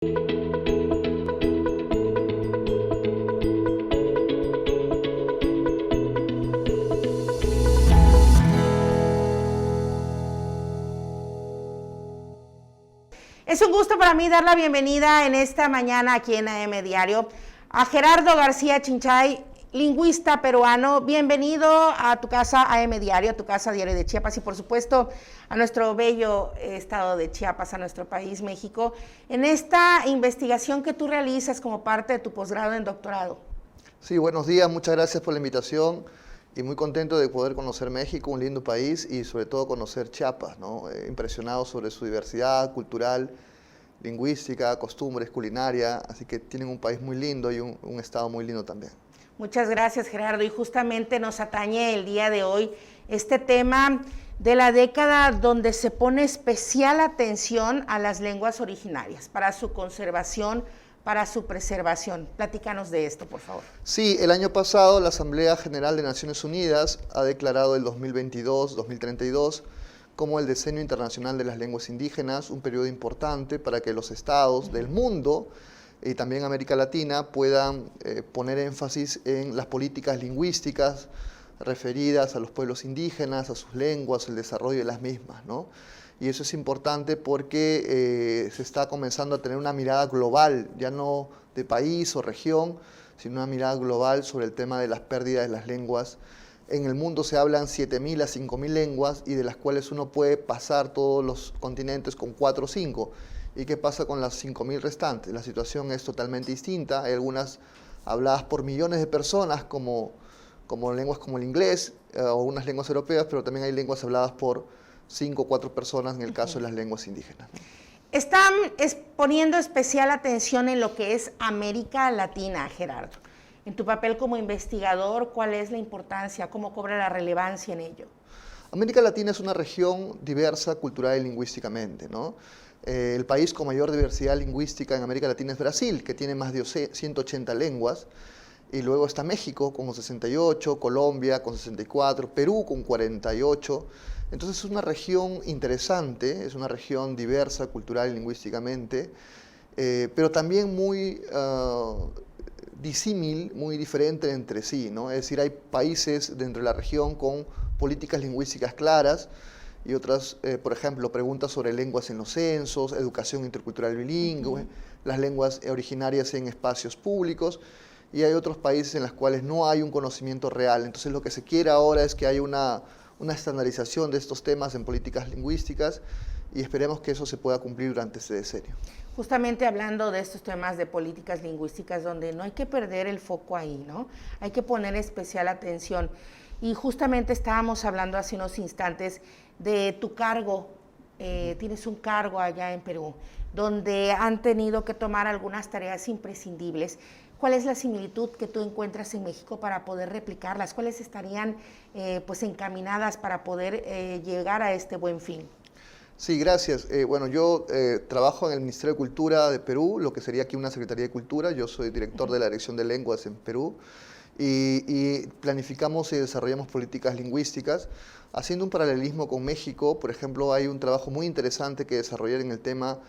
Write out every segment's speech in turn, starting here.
Es un gusto para mí dar la bienvenida en esta mañana aquí en AM Diario a Gerardo García Chinchay, lingüista peruano. Bienvenido a tu casa AM Diario, a tu casa Diario de Chiapas y por supuesto a nuestro bello estado de Chiapas, a nuestro país México, en esta investigación que tú realizas como parte de tu posgrado en doctorado. Sí, buenos días, muchas gracias por la invitación y muy contento de poder conocer México, un lindo país y sobre todo conocer Chiapas, ¿no? Impresionado sobre su diversidad cultural, lingüística, costumbres, culinaria, así que tienen un país muy lindo y un estado muy lindo también. Muchas gracias, Gerardo, y justamente nos atañe el día de hoy este tema de la década donde se pone especial atención a las lenguas originarias para su conservación, para su preservación. Platícanos de esto, por favor. Sí, el año pasado la Asamblea General de Naciones Unidas ha declarado el 2022-2032 como el Decenio Internacional de las Lenguas Indígenas, un periodo importante para que los estados del mundo y también América Latina puedan poner énfasis en las políticas lingüísticas referidas a los pueblos indígenas, a sus lenguas, el desarrollo de las mismas, ¿no? Y eso es importante porque se está comenzando a tener una mirada global, ya no de país o región, sino una mirada global sobre el tema de las pérdidas de las lenguas. En el mundo se hablan 7.000 a 5.000 lenguas y de las cuales uno puede pasar todos los continentes con 4 o 5. ¿Y qué pasa con las 5.000 restantes? La situación es totalmente distinta. Hay algunas habladas por millones de personas como lenguas como el inglés o unas lenguas europeas, pero también hay lenguas habladas por 5 o 4 personas en el caso de las lenguas indígenas, ¿no? Están poniendo especial atención en lo que es América Latina, Gerardo. En tu papel como investigador, ¿cuál es la importancia? ¿Cómo cobra la relevancia en ello? América Latina es una región diversa cultural y lingüísticamente, ¿no? El país con mayor diversidad lingüística en América Latina es Brasil, que tiene más de 180 lenguas. Y luego está México con 68, Colombia con 64, Perú con 48. Entonces es una región interesante, es una región diversa cultural y lingüísticamente, pero también muy disímil, muy diferente entre sí, ¿no? Es decir, hay países dentro de la región con políticas lingüísticas claras y otras, por ejemplo, preguntas sobre lenguas en los censos, educación intercultural bilingüe, las lenguas originarias en espacios públicos. Y hay otros países en los cuales no hay un conocimiento real. Entonces lo que se quiere ahora es que haya una estandarización de estos temas en políticas lingüísticas y esperemos que eso se pueda cumplir durante este decenio. Justamente hablando de estos temas de políticas lingüísticas, donde no hay que perder el foco ahí, ¿no? Hay que poner especial atención. Y justamente estábamos hablando hace unos instantes de tu cargo, tienes un cargo allá en Perú, donde han tenido que tomar algunas tareas imprescindibles. ¿Cuál es la similitud que tú encuentras en México para poder replicarlas? ¿Cuáles estarían pues encaminadas para poder llegar a este buen fin? Sí, gracias. Bueno, yo trabajo en el Ministerio de Cultura de Perú, lo que sería aquí una Secretaría de Cultura. Yo soy director de la Dirección de Lenguas en Perú y planificamos y desarrollamos políticas lingüísticas. Haciendo un paralelismo con México, por ejemplo, hay un trabajo muy interesante que desarrollar en el tema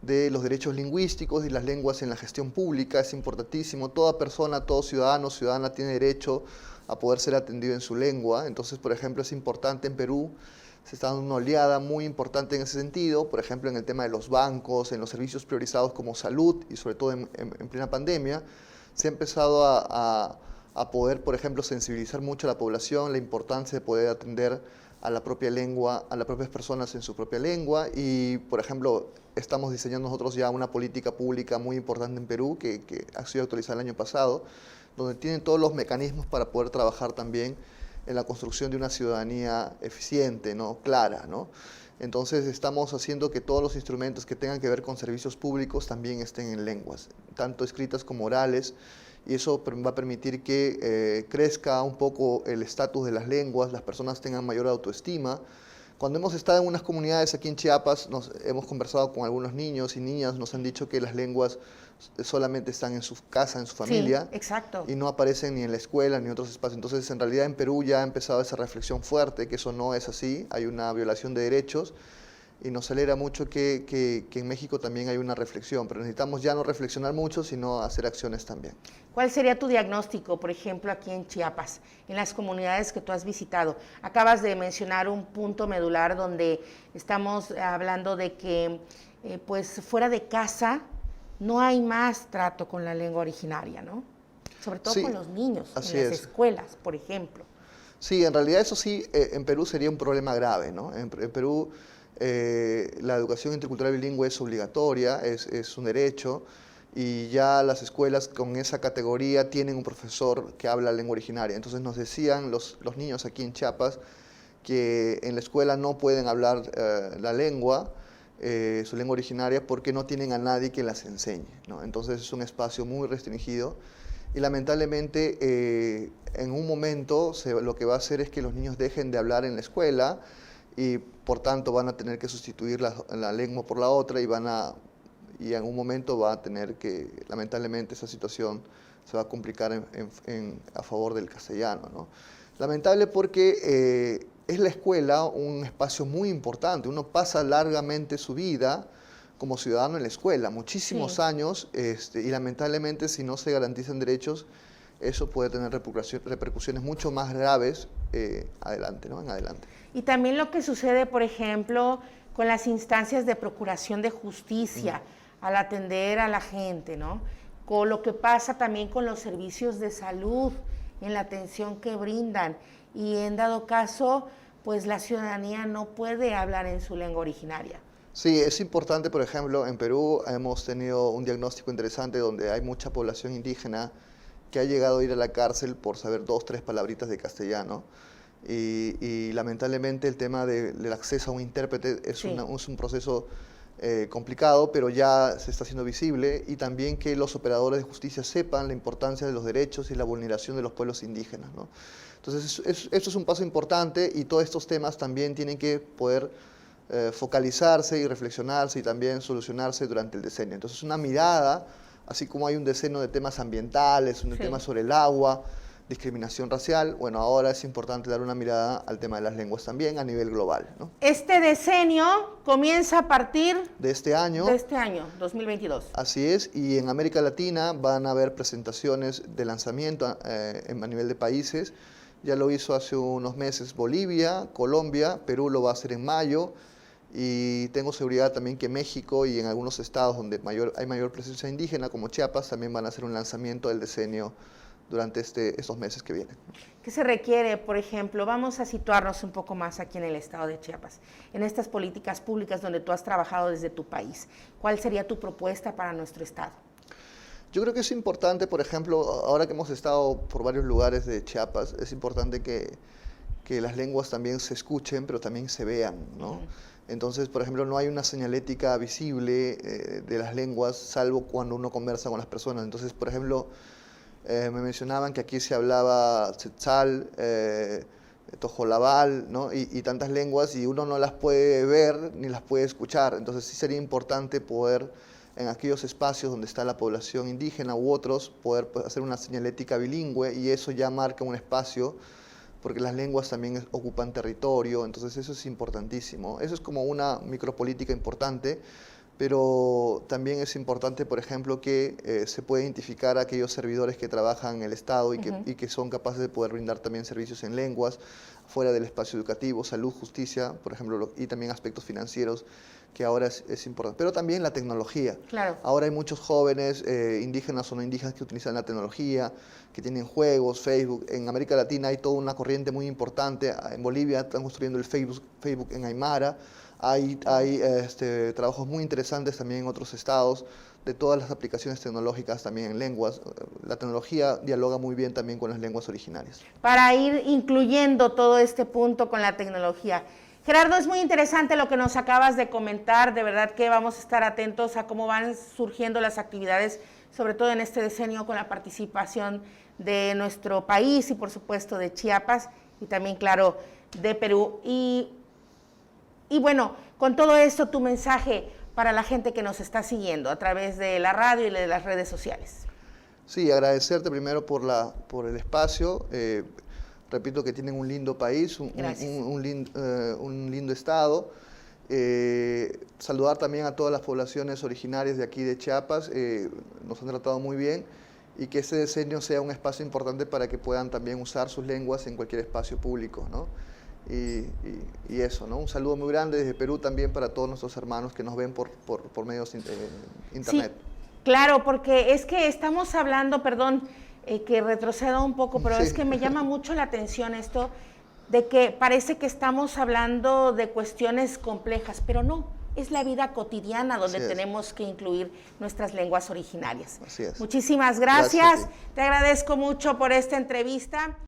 de los derechos lingüísticos y las lenguas en la gestión pública. Es importantísimo. Toda persona, todo ciudadano, ciudadana tiene derecho a poder ser atendido en su lengua. Entonces, por ejemplo, es importante en Perú, se está dando una oleada muy importante en ese sentido, por ejemplo, en el tema de los bancos, en los servicios priorizados como salud y sobre todo en plena pandemia, se ha empezado a poder, por ejemplo, sensibilizar mucho a la población la importancia de poder atender a la propia lengua, a las propias personas en su propia lengua y, por ejemplo, estamos diseñando nosotros ya una política pública muy importante en Perú que ha sido actualizada el año pasado, donde tienen todos los mecanismos para poder trabajar también en la construcción de una ciudadanía eficiente, ¿no? Clara, ¿no? Entonces estamos haciendo que todos los instrumentos que tengan que ver con servicios públicos también estén en lenguas, tanto escritas como orales, y eso va a permitir que crezca un poco el estatus de las lenguas, las personas tengan mayor autoestima. Cuando hemos estado en unas comunidades aquí en Chiapas, hemos conversado con algunos niños y niñas, nos han dicho que las lenguas solamente están en su casa, en su familia, sí, exacto, y no aparecen ni en la escuela ni en otros espacios. Entonces, en realidad en Perú ya ha empezado esa reflexión fuerte, que eso no es así, hay una violación de derechos, y nos alegra mucho que en México también hay una reflexión, pero necesitamos ya no reflexionar mucho, sino hacer acciones también. ¿Cuál sería tu diagnóstico, por ejemplo, aquí en Chiapas, en las comunidades que tú has visitado? Acabas de mencionar un punto medular donde estamos hablando de que pues fuera de casa no hay más trato con la lengua originaria, ¿no? Sobre todo Sí, con los niños, así en las es. escuelas, por ejemplo. Sí, en realidad eso sí, en Perú sería un problema grave, ¿no? En Perú la educación intercultural bilingüe es obligatoria, es un derecho, y ya las escuelas con esa categoría tienen un profesor que habla lengua originaria. Entonces nos decían los niños aquí en Chiapas que en la escuela no pueden hablar la lengua, su lengua originaria, porque no tienen a nadie que las enseñe, ¿no? Entonces es un espacio muy restringido y lamentablemente en un momento lo que va a hacer es que los niños dejen de hablar en la escuela y por tanto van a tener que sustituir la lengua por la otra y en un momento va a tener que, lamentablemente esa situación se va a complicar a favor del castellano, ¿no? Lamentable porque es la escuela un espacio muy importante, uno pasa largamente su vida como ciudadano en la escuela, muchísimos años, y lamentablemente si no se garantizan derechos, eso puede tener repercusiones mucho más graves adelante, ¿no? En adelante. Y también lo que sucede, por ejemplo, con las instancias de procuración de justicia al atender a la gente, ¿no? Con lo que pasa también con los servicios de salud, en la atención que brindan. Y en dado caso, pues la ciudadanía no puede hablar en su lengua originaria. Sí, es importante, por ejemplo, en Perú hemos tenido un diagnóstico interesante donde hay mucha población indígena que ha llegado a ir a la cárcel por saber 2, 3 palabritas de castellano. Y lamentablemente el tema del acceso a un intérprete es un proceso complicado, pero ya se está haciendo visible, y también que los operadores de justicia sepan la importancia de los derechos y la vulneración de los pueblos indígenas, ¿no? Entonces, esto es un paso importante y todos estos temas también tienen que poder focalizarse y reflexionarse y también solucionarse durante el decenio. Entonces, una mirada, así como hay un decenio de temas ambientales, un tema sobre el agua, discriminación racial, bueno, ahora es importante dar una mirada al tema de las lenguas también a nivel global, ¿no? Este decenio comienza a partir de este año. De este año, 2022. Así es, y en América Latina van a haber presentaciones de lanzamiento a nivel de países. Ya lo hizo hace unos meses Bolivia, Colombia, Perú lo va a hacer en mayo, y tengo seguridad también que México y en algunos estados donde hay mayor presencia indígena, como Chiapas, también van a hacer un lanzamiento del decenio durante estos meses que vienen. ¿Qué se requiere, por ejemplo? Vamos a situarnos un poco más aquí en el estado de Chiapas, en estas políticas públicas donde tú has trabajado desde tu país. ¿Cuál sería tu propuesta para nuestro estado? Yo creo que es importante, por ejemplo, ahora que hemos estado por varios lugares de Chiapas, es importante que las lenguas también se escuchen, pero también se vean, ¿no? Entonces, por ejemplo, no hay una señalética visible de las lenguas, salvo cuando uno conversa con las personas. Entonces, por ejemplo, me mencionaban que aquí se hablaba tzetzal, tojolabal, ¿no? y tantas lenguas, y uno no las puede ver ni las puede escuchar. Entonces sí sería importante poder, en aquellos espacios donde está la población indígena u otros, poder hacer una señalética bilingüe, y eso ya marca un espacio, porque las lenguas también ocupan territorio, entonces eso es importantísimo. Eso es como una micropolítica importante. Pero también es importante, por ejemplo, que se pueda identificar a aquellos servidores que trabajan en el Estado y que son capaces de poder brindar también servicios en lenguas, fuera del espacio educativo, salud, justicia, por ejemplo, y también aspectos financieros, que ahora es importante. Pero también la tecnología. Claro. Ahora hay muchos jóvenes, indígenas o no indígenas, que utilizan la tecnología, que tienen juegos, Facebook. En América Latina hay toda una corriente muy importante. En Bolivia están construyendo el Facebook en Aymara. Hay trabajos muy interesantes también en otros estados, de todas las aplicaciones tecnológicas también en lenguas. La tecnología dialoga muy bien también con las lenguas originarias. Para ir incluyendo todo este punto con la tecnología. Gerardo, es muy interesante lo que nos acabas de comentar, de verdad que vamos a estar atentos a cómo van surgiendo las actividades, sobre todo en este decenio con la participación de nuestro país y por supuesto de Chiapas y también, claro, de Perú. Y bueno, con todo esto, tu mensaje para la gente que nos está siguiendo a través de la radio y de las redes sociales. Sí, agradecerte primero por el espacio. Repito que tienen un lindo país, un lindo estado. Saludar también a todas las poblaciones originarias de aquí de Chiapas, nos han tratado muy bien, y que este decenio sea un espacio importante para que puedan también usar sus lenguas en cualquier espacio público, ¿no? Y eso, ¿no? Un saludo muy grande desde Perú también para todos nuestros hermanos que nos ven por medios internet. Sí, claro, porque es que estamos hablando, perdón, que retrocedo un poco, pero Sí. es que me llama mucho la atención esto de que parece que estamos hablando de cuestiones complejas, pero no, es la vida cotidiana donde Así es. tenemos que incluir nuestras lenguas originarias. Así es. Muchísimas Gracias a gracias, ti. te agradezco mucho por esta entrevista.